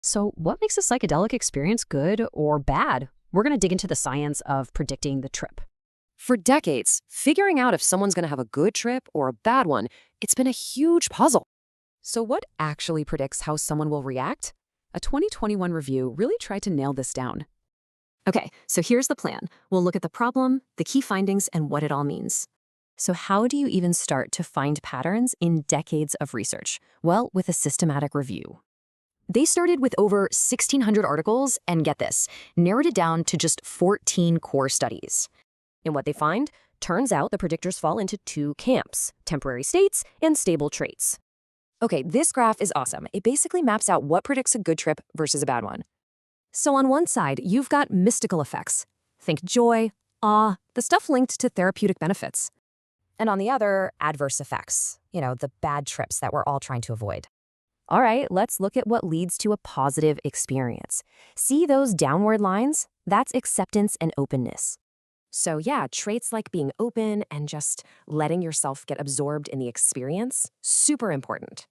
So, what makes a psychedelic experience good or bad? We're going to dig into the science of predicting the trip. For decades, figuring out if someone's going to have a good trip or a bad one, it's been a huge puzzle. So what actually predicts how someone will react? A 2021 review really tried to nail this down. Okay, so here's the plan. We'll look at the problem, the key findings, and what it all means. So how do you even start to find patterns in decades of research? Well, with a systematic review. They started with over 1,600 articles and, get this, narrowed it down to just 14 core studies. And what they find? Turns out the predictors fall into two camps: temporary states and stable traits. Okay, this graph is awesome. It basically maps out what predicts a good trip versus a bad one. So on one side, you've got mystical effects. Think joy, awe, the stuff linked to therapeutic benefits. And on the other, adverse effects. The bad trips that we're all trying to avoid. All right, let's look at what leads to a positive experience. See those downward lines? That's acceptance and openness. So yeah, traits like being open and just letting yourself get absorbed in the experience, super important.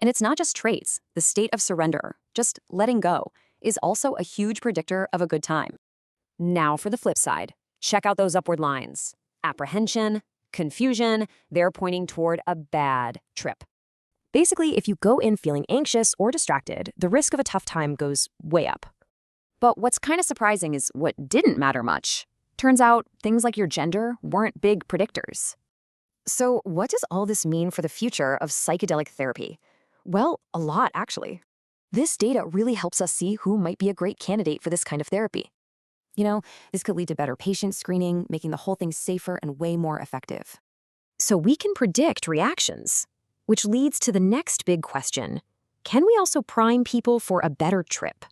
And it's not just traits. The state of surrender, just letting go, is also a huge predictor of a good time. Now for the flip side, check out those upward lines. Apprehension, confusion, they're pointing toward a bad trip. Basically, if you go in feeling anxious or distracted, the risk of a tough time goes way up. But what's kind of surprising is what didn't matter much. Turns out things like your gender weren't big predictors. So what does all this mean for the future of psychedelic therapy? Well, a lot, actually. This data really helps us see who might be a great candidate for this kind of therapy. This could lead to better patient screening, making the whole thing safer and way more effective. So we can predict reactions, which leads to the next big question. Can we also prime people for a better trip?